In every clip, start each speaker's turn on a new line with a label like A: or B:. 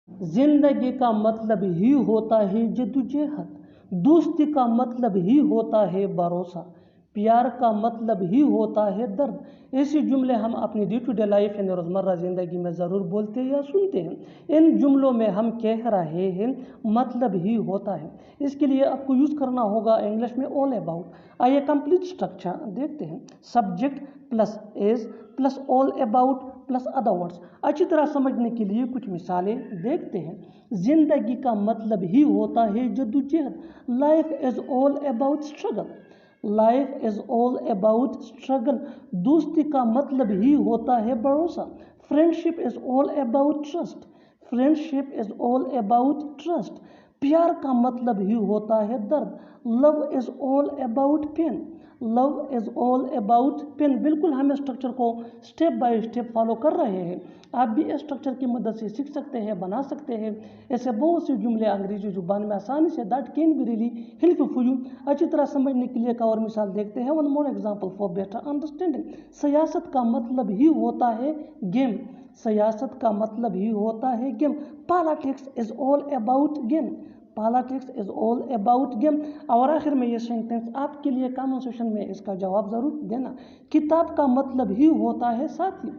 A: जिंदगी का मतलब ही होता है जद्दोजहद, दोस्ती का मतलब ही होता है भरोसा, प्यार का मतलब ही होता है दर्द। ऐसे जुमले हम अपनी डे टू डे लाइफ यानी रोज़मर्रा ज़िंदगी में ज़रूर बोलते हैं या सुनते हैं। इन जुमलों में हम कह रहे हैं मतलब ही होता है। इसके लिए आपको यूज़ करना होगा इंग्लिश में ऑल अबाउट। आइए कंप्लीट स्ट्रक्चर देखते हैं। Subject plus as plus all about plus other words. अच्छी तरह समझने के लिए कुछ मिसालें देखते हैं। जिंदगी का मतलब ही होता है जद्दोजहद। Life is all about struggle. Life is all about struggle. दोस्ती का मतलब ही होता है भरोसा। Friendship is all about trust. Friendship is all about trust. प्यार का मतलब ही होता है दर्द। Love is all about pain. Love is all about pain. बिल्कुल हम स्ट्रक्चर को स्टेप बाय स्टेप फॉलो कर रहे हैं। आप भी इस स्ट्रक्चर की मदद से सीख सकते हैं, बना सकते हैं। ऐसे बहुत से जुमले अंग्रेजी जुबान में आसानी से that can be really helpful for you. अच्छी तरह समझने के लिए एक और मिसाल देखते हैं। One more example for better understanding. सियासत का मतलब ही होता है गेम। सियासत का मतलब ही होता है game. Politics is all about game. Politics is all about game. और आखिर में ये सेंटेंस आपके लिए कमेंट सेक्शन में इसका जवाब ज़रूर देना। किताब का मतलब ही होता है साथी।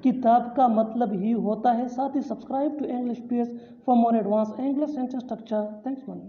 A: किताब का मतलब ही होता है साथी। Subscribe to English page for more advance English sentence structure. Thanks man.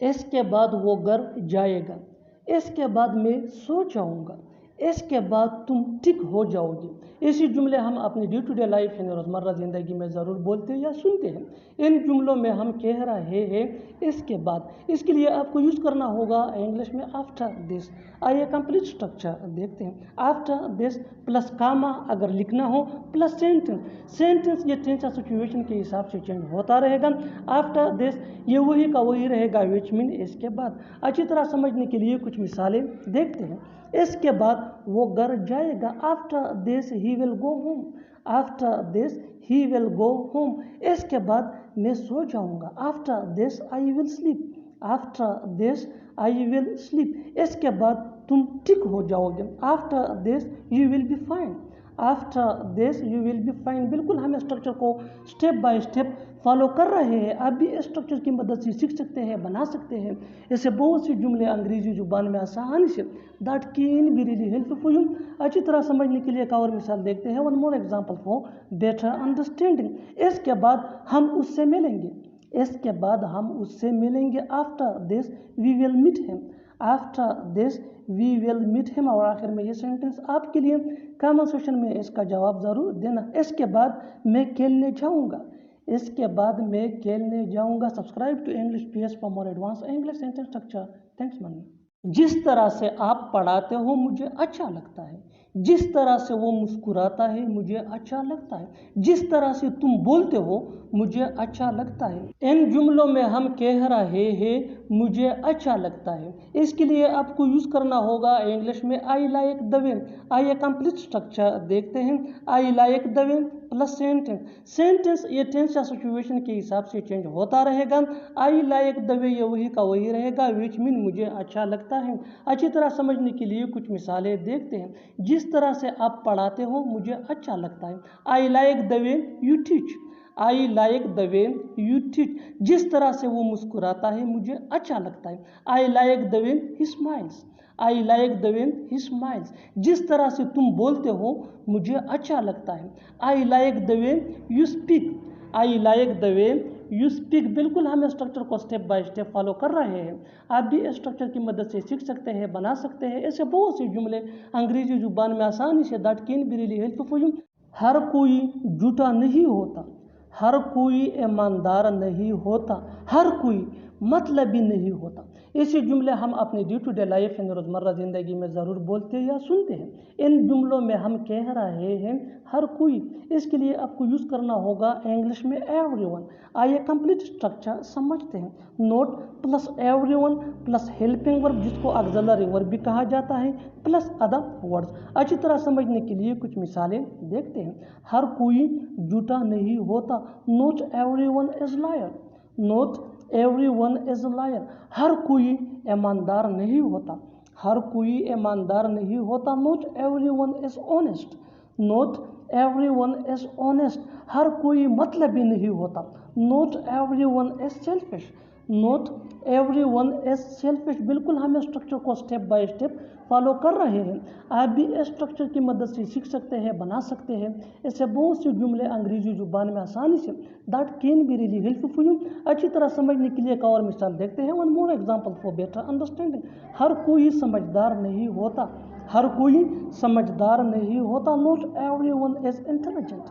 A: इसके बाद वो घर जाएगा। इसके बाद मैं सो जाऊंगा। इसके बाद तुम ठीक हो जाओगे। ऐसे जुमले हम अपनी डे टू डे लाइफ यानी रोज़मर्रा ज़िंदगी में ज़रूर बोलते हैं या सुनते हैं। इन जुमलों में हम कह रहे हैं इसके बाद। इसके लिए आपको यूज़ करना होगा इंग्लिश में आफ्टर दिस। आइए कंप्लीट स्ट्रक्चर देखते हैं। आफ्टर दिस प्लस कामा अगर लिखना हो प्लस सेंटेंस। सेंटेंस ये टेंस या सिचुएशन के हिसाब से चेंज होता रहेगा। आफ्टर दिस ये वही का वही रहेगा विच मीन इसके बाद। अच्छी तरह समझने के लिए कुछ मिसालें देखते हैं। इसके बाद वो घर जाएगा। After this he will go home. After this he will go home. इसके बाद मैं सो जाऊंगा। After this I will sleep. After this I will sleep. इसके बाद तुम ठीक हो जाओगे। After this you will be fine. After this you will be fine. बिल्कुल हम स्ट्रक्चर को स्टेप बाय स्टेप फॉलो कर रहे हैं। आप भी इस स्ट्रक्चर की मदद से सीख सकते हैं, बना सकते हैं। ऐसे बहुत से जुमले अंग्रेजी जुबान में आसानी से that can be really helpful for you. अच्छी तरह समझने के लिए एक और मिसाल देखते हैं। One more example for better understanding. इसके बाद हम उससे मिलेंगे। इसके बाद हम उससे मिलेंगे। After this we will meet him. After this we will meet him. और आखिर में ये सेंटेंस आपके लिए कमेंट सेक्शन में इसका जवाब ज़रूर देना। इसके बाद मैं खेलने जाऊँगा। इसके बाद मैं खेलने जाऊँगा। Subscribe to English PS for more advance English sentence structure. Thanks money. जिस तरह से आप पढ़ाते हो मुझे अच्छा लगता है। जिस तरह से वो मुस्कुराता है मुझे अच्छा लगता है। जिस तरह से तुम बोलते हो मुझे अच्छा लगता है। इन जुमलों में हम कह रहे हैं मुझे अच्छा लगता है। इसके लिए आपको यूज़ करना होगा इंग्लिश में आई लाइक द वे। आइए कंप्लीट स्ट्रक्चर देखते हैं। I like the way plus sentence. Sentence ये टेंस या सिचुएशन के हिसाब से चेंज होता रहेगा। आई लाइक द वे ये वही का वही रहेगा विच मीन मुझे अच्छा लगता है। अच्छी तरह समझने के लिए कुछ मिसालें देखते हैं। जिस तरह से आप पढ़ाते हो मुझे अच्छा लगता है। I like the way you teach. I like the way you teach. जिस तरह से वो मुस्कुराता है मुझे अच्छा लगता है। I like the way he smiles. I like the way he smiles. जिस तरह से तुम बोलते हो मुझे अच्छा लगता है। I like the way you speak. I like the way you speak. बिल्कुल हम स्ट्रक्चर को स्टेप बाय स्टेप फॉलो कर रहे हैं। आप भी इस स्ट्रक्चर की मदद से सीख सकते हैं, बना सकते हैं। ऐसे बहुत से जुमले अंग्रेजी जुबान में आसानी से that can be really helpful for you. हर कोई झूठा नहीं होता। हर कोई ईमानदार नहीं होता। हर कोई मतलबी नहीं होता। ऐसे जुमले हम अपनी डे टू डे लाइफ यानी रोज़मर्रा ज़िंदगी में ज़रूर बोलते हैं या सुनते हैं। इन जुमलों में हम कह रहे हैं हर कोई। इसके लिए आपको यूज़ करना होगा इंग्लिश में एवरीवन। आइए कंप्लीट स्ट्रक्चर समझते हैं। Note plus everyone plus helping verb जिसको ऑक्सिलरी वर्ब भी कहा जाता है प्लस अदर वर्ड्स। अच्छी तरह समझने के लिए कुछ मिसालें देखते हैं। हर कोई झूठा नहीं होता। Not everyone is liar. नॉट everyone is a liar, हर कोई ईमानदार नहीं होता, हर कोई ईमानदार नहीं होता, not everyone is honest, not everyone is honest, हर कोई मतलबी नहीं होता, not everyone is selfish, not everyone is selfish। बिल्कुल हम स्ट्रक्चर को स्टेप बाय स्टेप फॉलो कर रहे हैं। आप भी इस स्ट्रक्चर की मदद से सीख सकते हैं, बना सकते हैं। इससे बहुत से जुमले अंग्रेजी जुबान में आसानी से that can be really helpful for you. अच्छी तरह समझने के लिए एक और मिसाल देखते हैं। One more example for better understanding. हर कोई समझदार नहीं होता, हर कोई समझदार नहीं होता, not everyone is intelligent,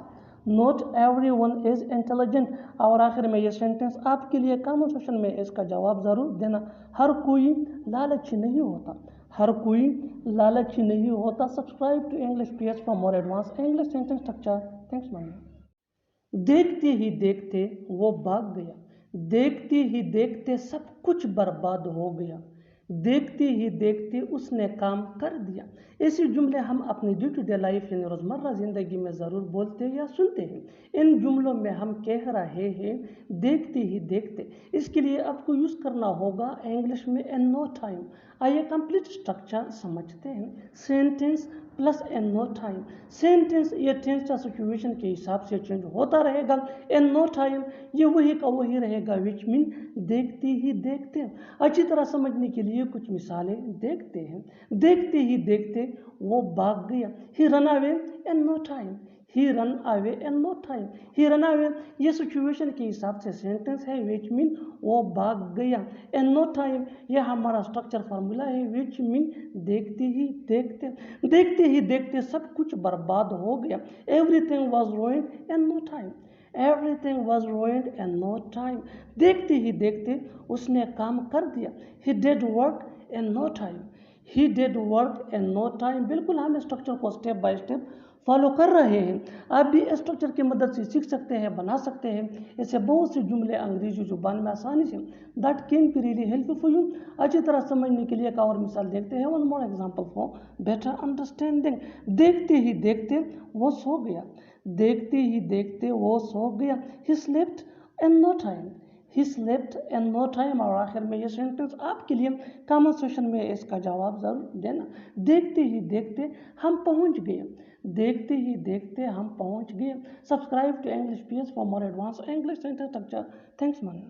A: not everyone is intelligent. और आखिर में ये सेंटेंस आपके लिए कमेंट सेक्शन में इसका जवाब ज़रूर देना। हर कोई लालची नहीं होता, हर कोई लालची नहीं होता। Subscribe to English PS for more advance English sentence structure. Thanks ma'am. देखते ही देखते वो भाग गया, देखते ही देखते सब कुछ बर्बाद हो गया, देखते ही देखते उसने काम कर दिया। ऐसे जुमले हम अपनी डे टू डे लाइफ यानी रोज़मर्रा ज़िंदगी में ज़रूर बोलते हैं या सुनते हैं। इन जुमलों में हम कह रहे हैं देखते ही देखते, इसके लिए आपको यूज़ करना होगा इंग्लिश में इन नो टाइम। आइए कंप्लीट स्ट्रक्चर समझते हैं। Sentence plus in no time. Sentence ये टेंस या सिचुएशन के हिसाब से चेंज होता रहेगा। इन नो टाइम ये वही का वही रहेगा, विच मीन देखते ही देखते। अच्छी तरह समझने के लिए कुछ मिसालें देखते हैं। देखते ही देखते वो भाग गया, he run away in no time, he run away in no time, he run away ये सिचुएशन के हिसाब से सेंटेंस है, विच मीन वो भाग गया। इन नो टाइम ये हमारा स्ट्रक्चर फार्मूला है, विच मीन देखते ही देखते। देखते ही देखते सब कुछ बर्बाद हो गया, everything was ruined in no time, everything was ruined in no time. देखते ही देखते उसने काम कर दिया, he did work in no time, he did work in no time. बिल्कुल हम स्ट्रक्चर को स्टेप बाय स्टेप फॉलो कर रहे हैं। आप भी स्ट्रक्चर की मदद से सीख सकते हैं, बना सकते हैं। ऐसे बहुत से जुमले अंग्रेजी जुबान में आसानी से that can be really helpful for you. अच्छी तरह समझने के लिए एक और मिसाल देखते हैं। One more example for better understanding. देखते ही देखते वो सो गया, देखते ही देखते वो सो गया, he slept in no time, he slept in no time. और आखिर में ये सेंटेंस आपके लिए कमेंट सेक्शन में इसका जवाब ज़रूर देना। देखते ही देखते हम पहुंच गए, देखते ही देखते हम पहुंच गए। Subscribe to English PS for more advance English sentence structure. Thanks man.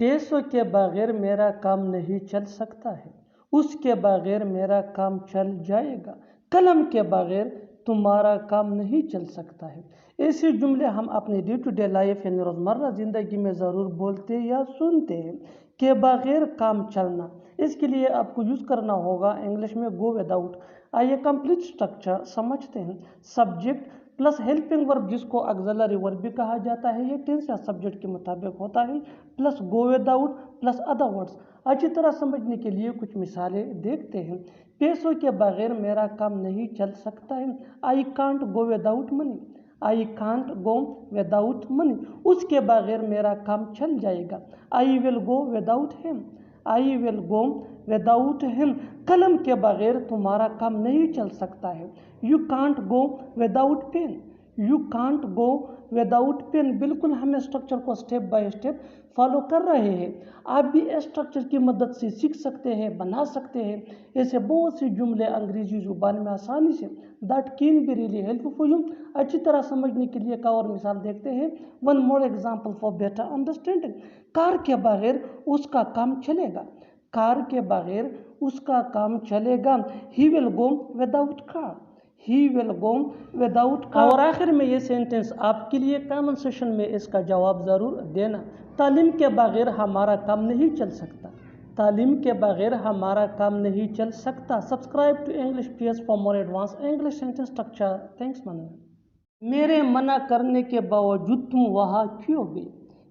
A: पैसों के बगैर मेरा काम नहीं चल सकता है, उसके बगैर मेरा काम चल जाएगा, कलम के बगैर तुम्हारा काम नहीं चल सकता है। ऐसे जुमले हम अपने डे टू डे लाइफ यानी रोज़मर्रा ज़िंदगी में ज़रूर बोलते या सुनते हैं। के बगैर काम चलना, इसके लिए आपको यूज़ करना होगा इंग्लिश में गो विदाउट। आइए कंप्लीट स्ट्रक्चर समझते हैं। सब्जेक्ट प्लस हेल्पिंग वर्ब जिसको ऑक्सिलरी वर्ब भी कहा जाता है, ये टेंस या सब्जेक्ट के मुताबिक होता है, plus go without plus other words. अच्छी तरह समझने के लिए कुछ मिसालें देखते हैं। पैसों के बगैर मेरा काम नहीं चल सकता है, I can't go without money, I can't go without money. उसके बगैर मेरा काम चल जाएगा, I will go without him, I will go without him. कलम के बगैर तुम्हारा काम नहीं चल सकता है, you can't go without pen, you can't go without pen. बिल्कुल हम स्ट्रक्चर को स्टेप बाय स्टेप फॉलो कर रहे हैं। आप भी स्ट्रक्चर की मदद से सीख सकते हैं, बना सकते हैं। ऐसे बहुत से जुमले अंग्रेजी जुबान में आसानी से that can be really helpful for you. अच्छी तरह समझने के लिए एक और मिसाल देखते हैं। One more example for better understanding. Car के बगैर उसका काम चलेगा, कार के बगैर उसका काम चलेगा, he will go without car, he will go without car. और आखिर में ये सेंटेंस आपके लिए कमेंट सेक्शन में इसका जवाब ज़रूर देना। तालीम के बगैर हमारा काम नहीं चल सकता, तालीम के बगैर हमारा काम नहीं चल सकता। Subscribe to English PS for more advance English sentence structure. Thanks man. मेरे मना करने के बावजूद तुम वहाँ क्यों गई,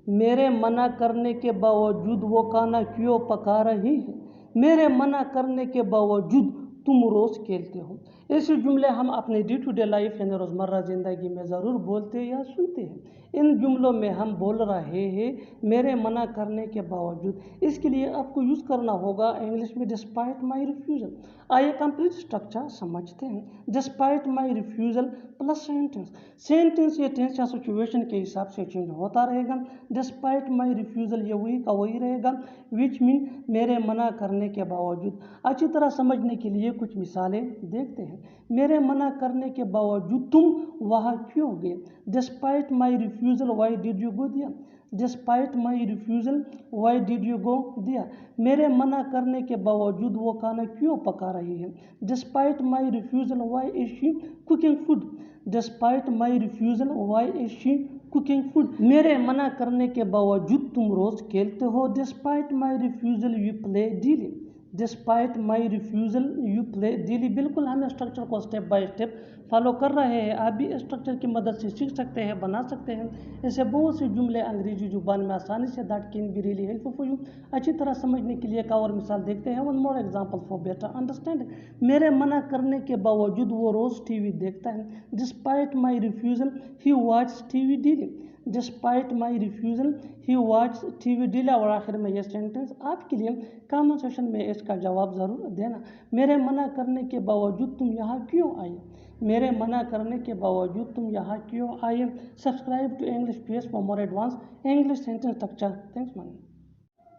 A: मेरे मना करने के बावजूद वो खाना क्यों पका रही है, मेरे मना करने के बावजूद तुम रोज़ खेलते हो। ऐसे जुमले हम अपने डे टू डे लाइफ यानी रोज़मर्रा ज़िंदगी में ज़रूर बोलते या सुनते हैं। इन जुमलों में हम बोल रहे हैं मेरे मना करने के बावजूद। इसके लिए आपको यूज़ करना होगा इंग्लिश में डिस्पाइट माई रिफ्यूज़ल। आइए कंप्लीट स्ट्रक्चर समझते हैं। Despite my refusal plus sentence. Sentence या टेंस या सिचुएशन के हिसाब से चेंज होता रहेगा। डिस्पाइट माई रिफ्यूज़ल ये वही का वही रहेगा, विच मीन मेरे मना करने के बावजूद। अच्छी तरह समझने के लिए कुछ मिसालें देखते हैं। मेरे मना करने के बावजूद तुम वहाँ क्यों गए? Despite my refusal why did you go दिया। Despite my refusal why did you go दिया। मेरे मना करने के बावजूद वो खाना क्यों पका रही है? Despite my refusal why is she cooking food. Despite my refusal why is she cooking food. मेरे मना करने के बावजूद तुम रोज़ खेलते हो। Despite my refusal you play daily. Despite my refusal you play daily. बिल्कुल हम स्ट्रक्चर को स्टेप बाय स्टेप फॉलो कर रहे हैं। आप भी स्ट्रक्चर की मदद से सीख सकते हैं, बना सकते हैं। ऐसे बहुत से जुमले अंग्रेजी जुबान में आसानी से that can be really helpful for you. अच्छी तरह समझने के लिए एक और मिसाल देखते हैं। One more example for better understanding. मेरे मना करने के बावजूद वो रोज़ टीवी देखता है। Despite my refusal he watch TV daily. Despite my refusal he watch TV daily. और आखिर में ये सेंटेंस आपके लिए कमेंट सेक्शन में इसका जवाब ज़रूर देना। मेरे मना करने के बावजूद तुम यहाँ क्यों आए? मेरे मना करने के बावजूद तुम यहाँ क्यों आए? Subscribe to English page for more advance English sentence structure. Thanks man.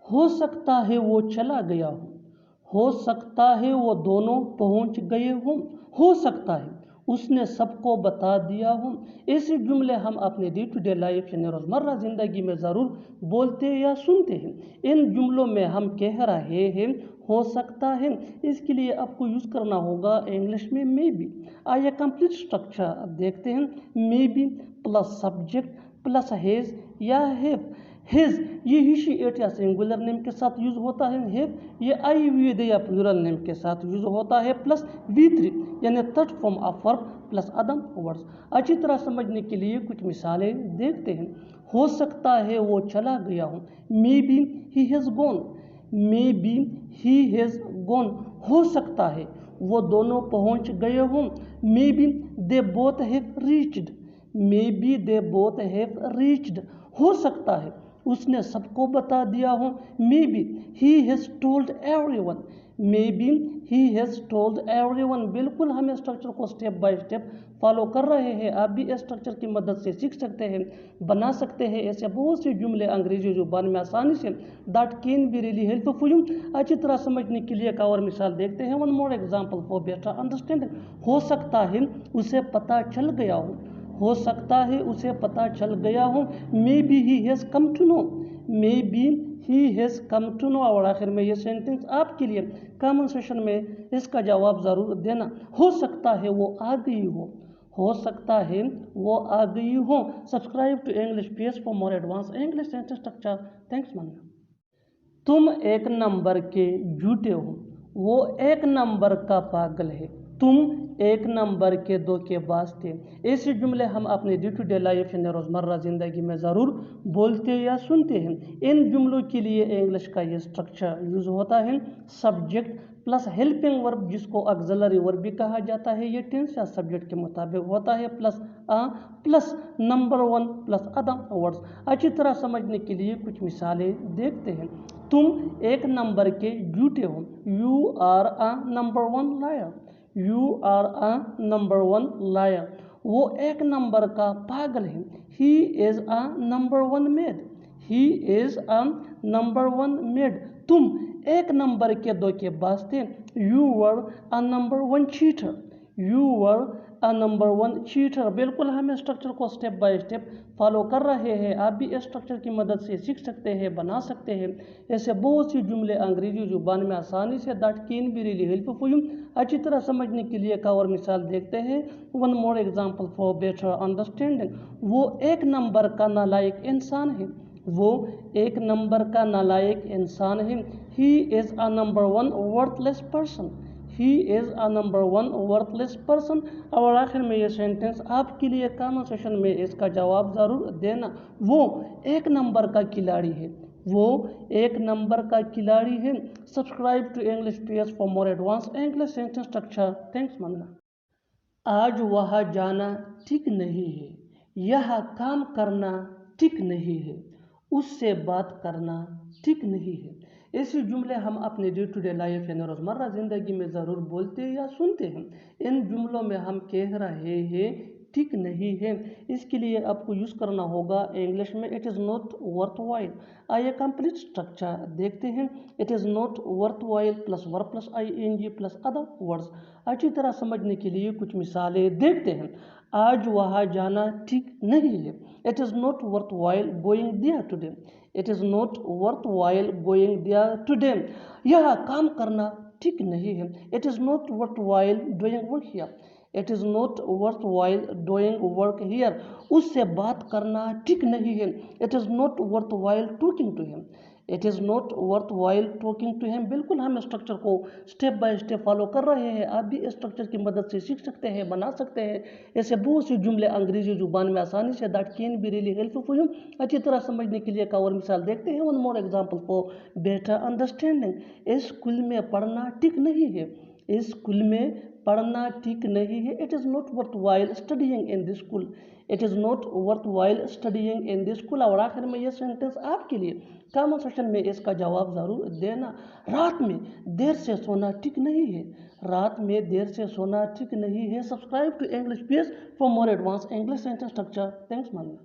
A: हो सकता है वो चला गया हो सकता है वो दोनों पहुंच गए हों, हो सकता है उसने सबको बता दिया हो। ऐसे जुमले हम अपने डे टू डे लाइफ यानी रोज़मर्रा ज़िंदगी में ज़रूर बोलते या सुनते हैं। इन जुमलों में हम कह रहे हैं हो सकता है, इसके लिए आपको यूज़ करना होगा इंग्लिश में मे बी। आइए कंप्लीट स्ट्रक्चर अब देखते हैं। May be plus subject plus has या हैव। हिज ये ही शी इट या सिंगुलर नेम के साथ यूज होता है। हैव ये आई वी दे या प्लूरल नेम के साथ यूज होता है। प्लस V3 यानी third form of verb plus other words. अच्छी तरह समझने के लिए कुछ मिसालें देखते हैं। हो सकता है वो चला गया हो। Maybe he has gone. May be he has gone. हो सकता है वो दोनों पहुंच गए हों। May be they both have reached. May be they both have reached. हो सकता है उसने सबको बता दिया हो। Maybe he has told everyone. May be he has told everyone. बिल्कुल हम स्ट्रक्चर को स्टेप बाय स्टेप फॉलो कर रहे हैं। आप भी स्ट्रक्चर की मदद से सीख सकते हैं, बना सकते हैं। ऐसे बहुत से जुमले अंग्रेजी जुबान में आसानी से that can be really helpful for you. अच्छी तरह समझने के लिए एक और मिसाल देखते हैं। One more example for better understanding. हो सकता है उसे पता चल गया हो सकता है उसे पता चल गया हो। Maybe he has come to know. Maybe he has come to know. और आखिर में ये सेंटेंस आपके लिए कमेंट सेक्शन में इसका जवाब ज़रूर देना। हो सकता है वो आ गई हो सकता है वो आ गई हो। Subscribe to English page for more advance English sentence structure. Thanks man. तुम एक नंबर के झूठे हो, वो एक नंबर का पागल है। तुम एक नंबर के धोखेबाज थे। ऐसे जुमले हम अपने डे टू डे लाइफ यानी रोज़मर्रा ज़िंदगी में ज़रूर बोलते या सुनते हैं। इन जुमलों के लिए इंग्लिश का ये स्ट्रक्चर यूज़ होता है। सब्जेक्ट प्लस हेल्पिंग वर्ब जिसको ऑक्सिलरी वर्ब भी कहा जाता है। ये टेंस या सब्जेक्ट के मुताबिक होता है। Plus plus number one plus other words. अच्छी तरह समझने के लिए कुछ मिसालें देखते हैं। तुम एक नंबर के झूठे हो। You are a number one liar. You are a number one liar. वो एक नंबर का पागल है। He is a number one mad. He is a number one mad. तुम एक नंबर के धोखेबाज थे। You were a number one cheater. You were a number one cheater. बिल्कुल हम स्ट्रक्चर को स्टेप बाय स्टेप फॉलो कर रहे हैं। आप भी स्ट्रक्चर की मदद से सीख सकते हैं, बना सकते हैं। ऐसे बहुत सी जुमले अंग्रेजी जुबान में आसानी से that can be really helpful for you. अच्छी तरह समझने के लिए एक और मिसाल देखते हैं। One more example for better understanding. वो एक नंबर का नालायक इंसान है। वो एक नंबर का नालायक इंसान है। He is a number one worthless person. He is a number one worthless person. और आखिर में ये सेंटेंस आपके लिए कमेंट सेक्शन में इसका जवाब ज़रूर देना। वो एक नंबर का खिलाड़ी है। वो एक नंबर का खिलाड़ी है। Subscribe to English page for more advance English sentence structure. Thanks मानना। आज वहाँ जाना ठीक नहीं है, यह काम करना ठीक नहीं है, उससे बात करना ठीक नहीं है। ऐसे जुमले हम अपने डे टू डे लाइफ यानी रोज़मर्रा ज़िंदगी में ज़रूर बोलते हैं या सुनते हैं। इन जुमलों में हम कह रहे हैं ठीक नहीं है, इसके लिए आपको यूज़ करना होगा इंग्लिश में it is not worth while. आइए कंप्लीट स्ट्रक्चर देखते हैं। It is not worth while plus verb plus ing plus other words. अच्छी तरह समझने के लिए कुछ मिसालें देखते हैं। आज वहाँ जाना ठीक नहीं है, it is not worth while going there today. It is not worth while going there today. यह काम करना ठीक नहीं है, it is not worth while doing work here. It is not worth while doing work here. उससे बात करना ठीक नहीं है, it is not worth while talking to him. It is not worth while talking to him. बिल्कुल हम structure को step by step follow कर रहे हैं। आप भी स्ट्रक्चर की मदद से सीख सकते हैं, बना सकते हैं। ऐसे बहुत से जुमले अंग्रेजी जुबान में आसानी से that can be really helpful for you. अच्छी तरह समझने के लिए एक और मिसाल देखते हैं। One more example for better understanding. School में पढ़ना ठीक नहीं है, स्कूल में पढ़ना ठीक नहीं है। It is not worth while studying in this school. It is not worth while studying in this school. और आखिर में ये सेंटेंस आपके लिए, कमेंट सेक्शन में इसका जवाब ज़रूर देना। रात में देर से सोना ठीक नहीं है, रात में देर से सोना ठीक नहीं है। Subscribe to English page for more advance English sentence structure. Thanks मानना।